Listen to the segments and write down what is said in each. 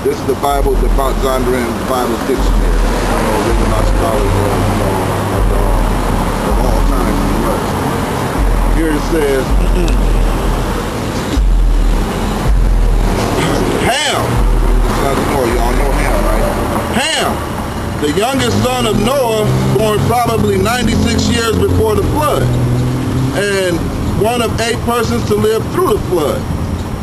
This is the Bible, the Zondervan Bible Dictionary. Organized scholars of all time. Here it says, Ham. Y'all know Ham, right? Ham, the youngest son of Noah, born probably 96 years before the flood, and one of 8 persons to live through the flood.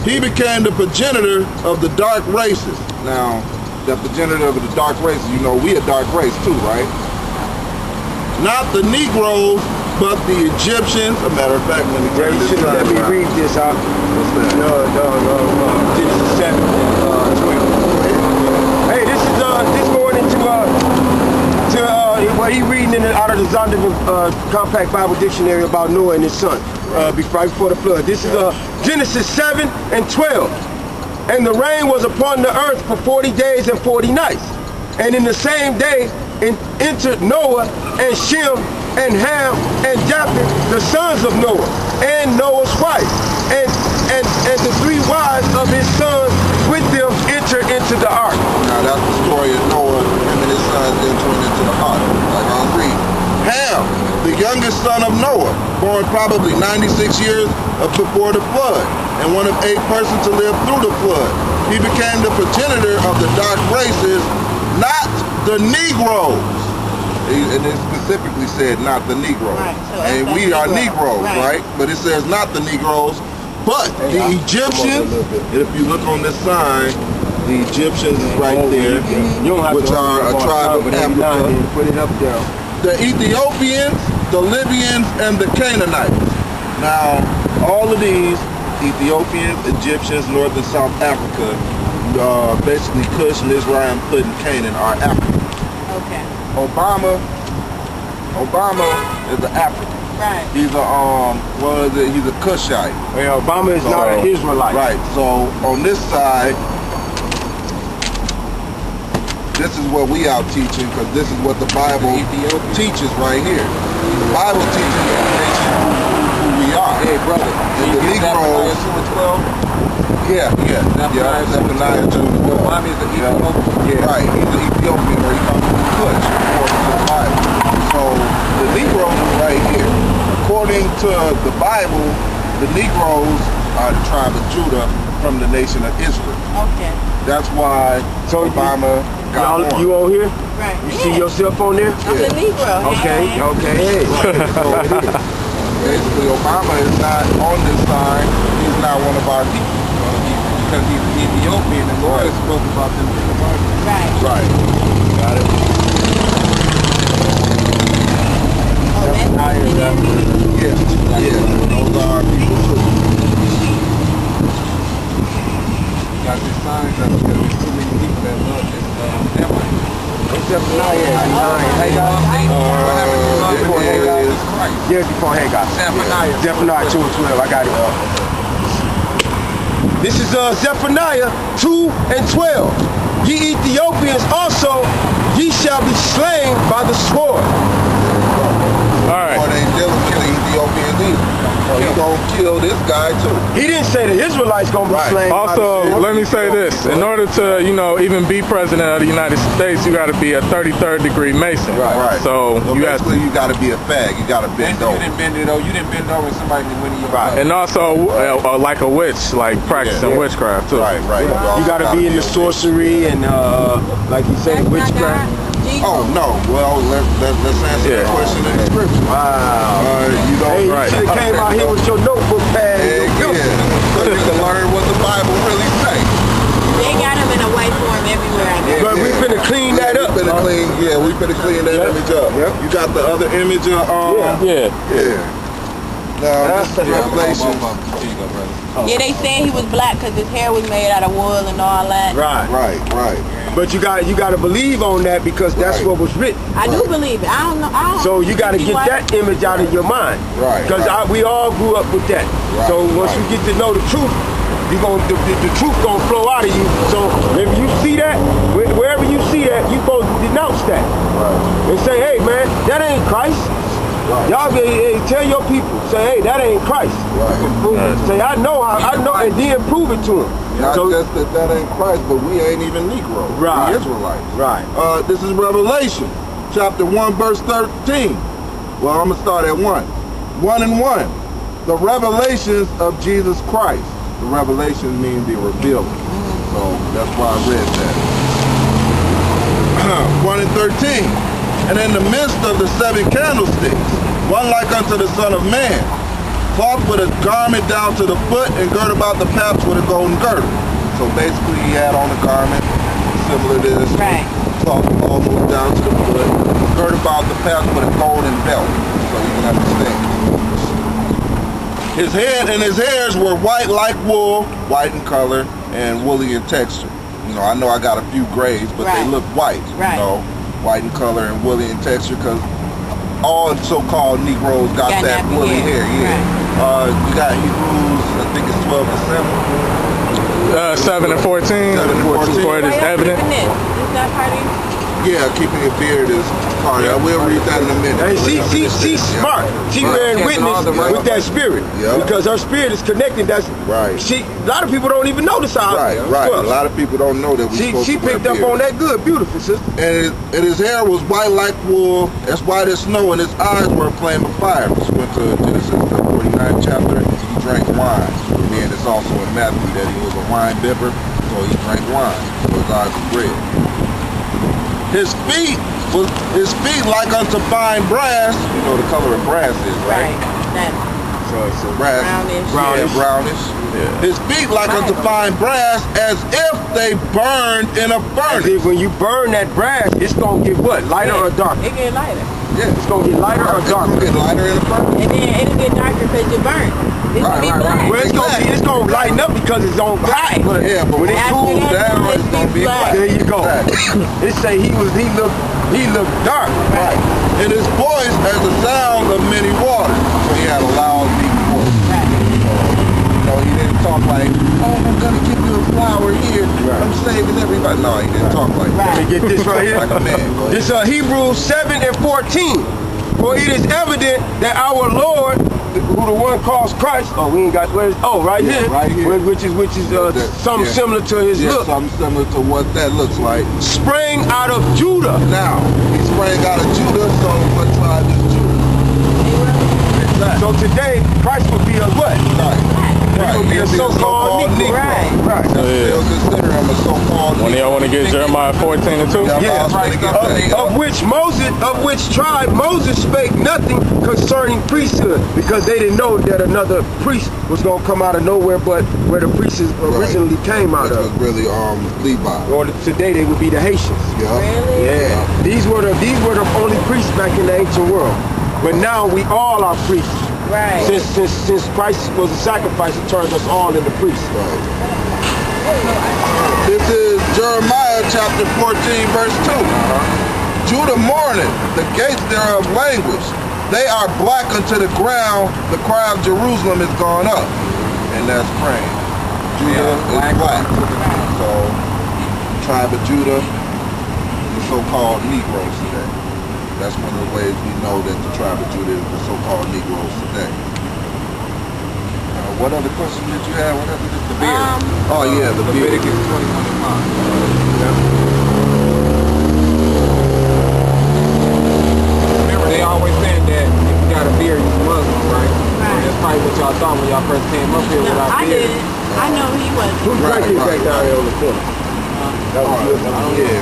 He became the progenitor of the dark races. Now, the progenitor of the dark races, you know, we a dark race too, right? Not the Negroes, but the Egyptians. A matter of fact, let me read this out. What's that? Genesis 7 and 12. Hey, this is going into what he reading out of the Zondervan Compact Bible Dictionary about Noah and his son right before the flood. This is Genesis 7 and 12. And the rain was upon the earth for 40 days and 40 nights. And in the same day entered Noah and Shem and Ham and Japheth, the sons of Noah, and Noah's wife, and the 3 wives of his sons with them entered into the ark. Now that's the story of Noah and his sons entering into the ark. Like I'll read. Ham, the youngest son of Noah, born probably 96 years before the flood, and one of 8 persons to live through the flood. He became the progenitor of the dark races, not the Negroes. And it specifically said not the Negroes. Right, so and we are Negroes, right? But it says not the Negroes, but the Egyptians. And if you look on this sign, the Egyptians is right there, which are a tribe of Africa. Put it up there. The Ethiopians, the Libyans, and the Canaanites. Now, all of these, Ethiopians, Egyptians, North and South Africa, basically Cush, Mizraim, Put, and Canaan are Africans. Okay. Obama is an African. Right. He's a he's a Cushite. Well, Obama is not an Israelite. Right. So on this side, this is what we out teaching, because this is what the Bible teaches right here. The Bible teaches who we are. Hey, brother. And the Negroes. Zephaniah 2:12. Obama is an Ethiopian. Right. He's an Ethiopian, or he comes from Cush, according to the Bible. So the Negroes are right here. According to the Bible, the Negroes are the tribe of Judah from the nation of Israel. Okay. That's why Obama got on. You on here? Right. You see yourself on there? I'm the Negro. Okay. Basically, Obama is not on this sign. He's not one of our people. Because he's Ethiopian, and Lord spoke about them in the Bible. Right. Got it? Oh, that's Yeah. Those are our people too. Got this sign up because there's too many people that love this Zephaniah. Before Haggai. Zephaniah 2:12. I got it. This is Zephaniah 2 and 12. Ye Ethiopians also, ye shall be slain by the sword. All right. Or they didn't kill the Ethiopians either. He's gonna kill this guy too. He didn't say the Israelites gonna be slain. Also, let me say this: in order to, even be president of the United States, you got to be a 33rd degree Mason. Right. So you got to be a fag. You got to bend over. You didn't bend it over. You didn't bend over somebody when you right. And also, like a witch, like practicing witchcraft too. Right. You got to be in the sorcery and like you said, witchcraft. Oh no! Well, let's answer the question in the scripture. Wow. You don't. Hey, you should have came out here with your notebook pad. So you can learn what the Bible really say. They got them in a white form everywhere. I guess. But we finna clean that up. We finna clean that image up. Yep. You got the other image of Yeah. Now this is Revelation. Yeah, they said he was black because his hair was made out of wool and all that. Right. But you got to believe on that because that's what was written. I do believe it. I don't know. So you got to get that image out of your mind. Right. Because we all grew up with that. Right. So once you get to know the truth, the truth gonna flow out of you. So if you see that, wherever you see that, you supposed to denounce that. Right. And say, hey man, that ain't Christ. Right. Y'all tell your people, say, hey, that ain't Christ. Right. Say, I know, and then prove it to them. Not just that ain't Christ, but we ain't even Negroes. Right. We Israelites. Right. This is Revelation, chapter 1, verse 13. Well, I'm going to start at 1. 1 and 1. The revelations of Jesus Christ. The revelations mean the revealing. So that's why I read that. 1 and 13. And in the midst of the 7 candlesticks, one like unto the Son of Man, cloth with a garment down to the foot and girt about the paps with a golden girdle. So basically he had on a garment similar to this. Right. Cloth almost down to the foot, girt about the paps with a golden belt. So you can understand. His head and his hairs were white like wool, white in color and woolly in texture. You know, I know I got a few grays, but they look white. Right. You know, white in color and woolly in texture, because all so-called Negroes got that woolly hair. Yeah. Right. You got Hebrews, I think it's 12 to 7. 7 and 14. 7 and 14. For it is evident. Is that part of it? Yeah, keeping your beard is part of it. I will read that in a minute. Hey, she's smart. She bearing witness with that spirit. Yeah. Because her spirit is connected. That's right. A lot of people don't even know this. Right. A lot of people don't know that she picked up on that good. Beautiful, sister. And his hair was white like wool, as white as snow, and his eyes were a flame of fire. Just went to Genesis, the 49th chapter. He drank wine. And it's also in Matthew that he was a wine bibber, so he drank wine. So his eyes were red. His feet like unto fine brass. You know the color of brass is, right? So brass. Brownish. Brownish. Yeah. His feet like unto fine brass, as if they burned in a furnace. When you burn that brass, it's gonna get what? Lighter or darker? It get lighter. Yeah. It's gonna get lighter or darker? It's gonna get lighter in a furnace. And then it'll get darker because you burnt. It's gonna be black. Well, it's gonna lighten up because it's on black. But but when it cools down, it's gonna be black. There you go. It say he looked dark. Right. And his voice as the sound of many waters. So he had a loud, deep voice. Right. He didn't talk like, oh, I'm gonna give you a flower here. Right. I'm saving everybody. No, he didn't talk like that. Let me get this right here. Like a man. This Hebrews 7 and 14. For it is evident that our Lord, who the one calls Christ, we ain't got right here. Right here. Which is something similar to his look. Something similar to what that looks like. Sprang out of Judah. Now, he sprang out of Judah, so what tribe is Judah? Exactly. So today, Christ will be a what? He will be a so-called Negro. Right. They'll consider him a so-called When y'all want to get Jeremiah 14 and 2? Of which tribe Moses spake nothing concerning priesthood, because they didn't know that another priest was going to come out of nowhere, but where the priests originally came out of. Was really Levi. Or today they would be the Haitians. Yeah. Really? Yeah. These were the only priests back in the ancient world. But now we all are priests. Right. Since Christ was a sacrifice, it turned us all into priests. Right. This is Jeremiah chapter 14, verse 2. Judah mourneth, the gates thereof languish. They are black unto the ground, the cry of Jerusalem is gone up. And that's praying. Judah is black. So, tribe of Judah, the so-called Negroes today. That's one of the ways we know that the tribe of Judah is the so-called Negroes today. What other question did you have? What other the beard? The beard. Leviticus 21 and 5. Remember, they always saying that if you got a beard, you're Muslim, right? That's probably what y'all thought when y'all first came up here without I beard. did. I know he wasn't. Who drank it back down there on the corner? I get it.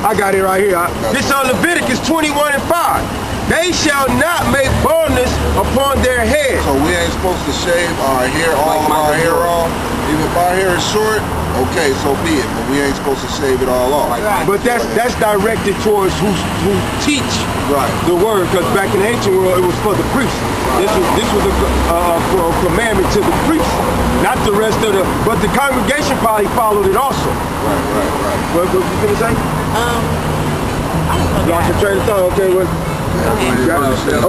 I got it right here. This on Leviticus 21 and 5. They shall not make baldness upon their head. So we ain't supposed to shave our hair, all of our hair off. Even if our hair is short, okay, so be it. But we ain't supposed to shave it all off. Right. But that's directed towards who teach the word. Because back in the ancient world, it was for the priests. This was a commandment to the priests, not the rest of the. But the congregation probably followed it also. Right. What you gonna say? I Lost your train of thought. Okay, what?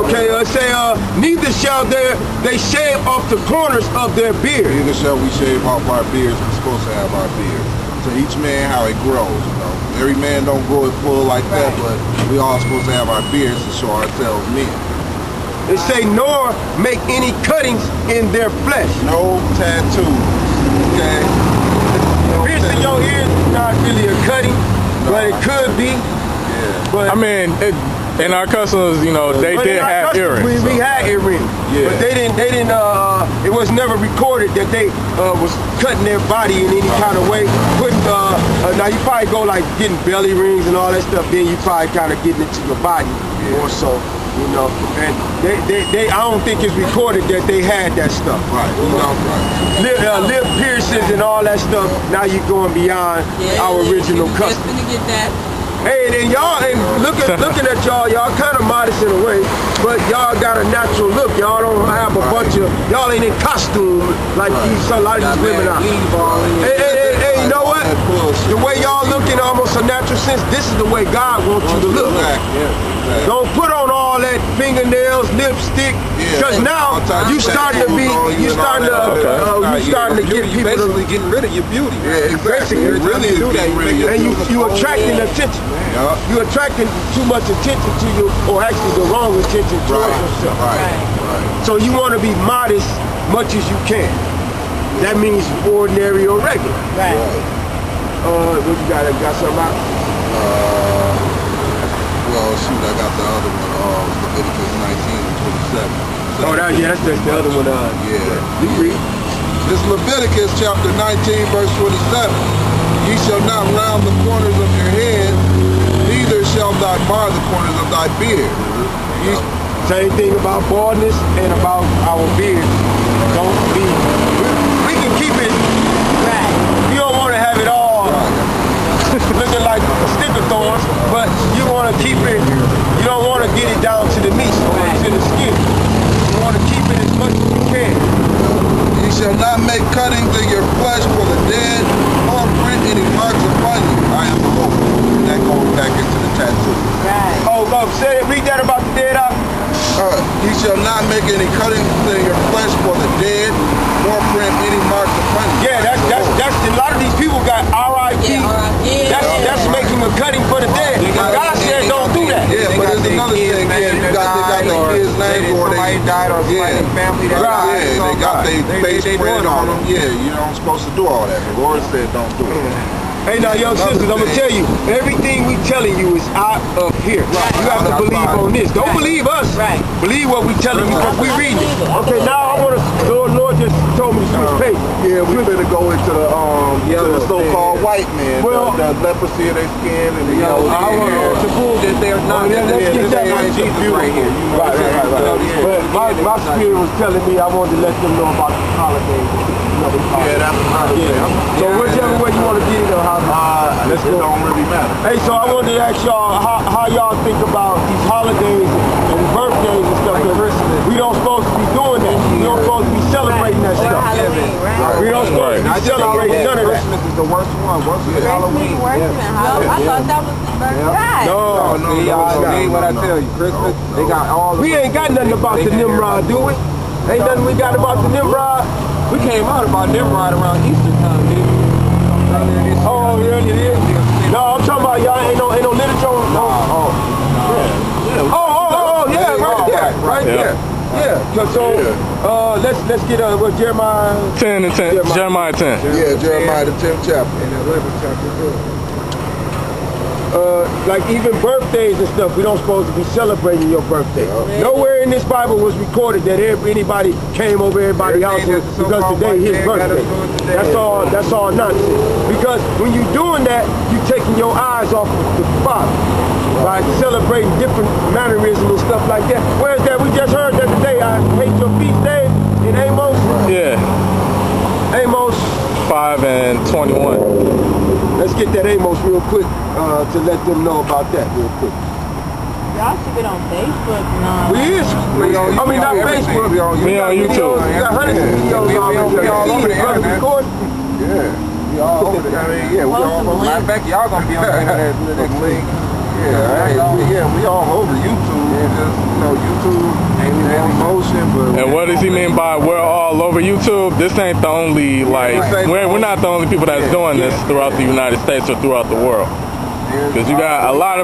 Okay, say neither shall they shave off the corners of their beard. Neither shall we shave off our beards. We're supposed to have our beard. So each man how it grows, you know. Every man don't grow it full like that, but we all supposed to have our beards to show ourselves men. It say nor make any cuttings in their flesh. No tattoos. Okay. Piercing your ears is not really a cutting, but it could be. Yeah. But I mean, in our customs, you know, they did have earrings. We had earrings, Yeah. but they didn't. It was never recorded that they was cutting their body in any kind of way. Putting now you probably go like getting belly rings and all that stuff. Then you probably kind of getting into your body more so. You know, and they I don't think it's recorded that they had that stuff. Right. You know, lip piercings and all that stuff. Now you're going beyond our original Just custom. gonna get that. Hey, and y'all, and looking at y'all kind of modest in a way, but y'all got a natural look. Y'all don't have a bunch of, y'all ain't in costume like a lot of these women are. Hey, you know what? The way y'all look in almost a natural sense, this is the way God wants you to look. Don't put on all that fingernails, lipstick, because now you starting to get people basically getting rid of your beauty. Yeah, exactly. It really is getting rid of your and beauty. you attracting attention. Yeah. You attracting too much attention to you, or actually the wrong attention towards yourself. Right. So you want to be modest much as you can. That means ordinary or regular. Right. What you got? Got something out? Well, shoot, I got the other one, Leviticus 19 and 27. Oh, that's the other one. Yeah. You read. This Leviticus chapter 19, verse 27. Ye shall not round the corners of your head, neither shall thy bar the corners of thy beard. Same thing about baldness and about our beards. Don't be. We can keep it. Right. You don't want to have it all looking like sticker thorns, but you want to keep it. You don't want to get it down to the meat or to the skin. You want to keep it as much as you can. Ye shall not make cuttings in your flesh for the dead, nor print any marks upon you. I am the Lord. That goes back into the tattoo. Right. Oh, read that about the dead out. Ye shall not make any cuttings in your flesh for the dead, nor print any marks upon you. Yeah, that's a lot of these people got R.I.P. That's making a cutting for the dead. God said don't do that. Yeah, but there's another thing. Yeah, they got their kids' names or somebody died or somebody family that died. Yeah, they got their face printed on them. Yeah, you don't supposed to do all that. The Lord said don't do it. Hey, now, young sisters, I'm going to tell you, everything we telling you is out of here. Right. You have to believe on this. Don't believe us. Right. Believe what we telling you because we reading it. Okay, now I want to, the Lord just told me to switch page. Yeah, we better go into the so-called white men, Well, the leprosy of their skin and the yellow I want to prove that they're not. let's get that Jesus right here. But my spirit was telling me I wanted to let them know about the holidays. Yeah, that's So whichever way you want to get it, let's go. It don't really matter. Hey, so I wanted to ask y'all how y'all think about these holidays and birthdays and stuff. We don't supposed to be doing that. We don't supposed to be celebrating that stuff. Halloween, right? We don't supposed to be celebrating none of that. Christmas is the worst one. Once it's Halloween. Worse than Halloween. I thought that was the birthday. See what I tell you. Christmas, they got all. We ain't got nothing about the Nimrod, do we? Ain't nothing we got about the Nimrod. We came out about Nimrod around Easter time, didn't we? Oh, really? It is? No, I'm talking about y'all ain't no literature. Yeah, right there. Yeah. So let's get what Jeremiah 10 and 10. Jeremiah 10. Yeah, Jeremiah the 10th chapter. And the 11th chapter. like even birthdays and stuff, we don't supposed to be celebrating your birthday. Nowhere in this Bible was recorded that anybody came over everybody's house because today his birthday. That's all nonsense. Because when you're doing that, you're taking your eyes off of the Father by celebrating different mannerisms and stuff like that. Where's that? We just heard that today. I hate your feast day in Amos. Yeah. Amos 5 and 21. Let's get that Amos real quick to let them know about that real quick. Y'all should get on Facebook and all. I mean, not Facebook. We on YouTube. We got hundreds of videos We all over the internet. recording. We all over there. I mean, we all over Matter of fact, y'all gonna be on the internet next week. we all over YouTube. Just, YouTube ain't in motion, but And what does he mean by we're all over YouTube? This ain't the only, we're not the only people that's doing this throughout the United States or throughout the world. Because you got a lot of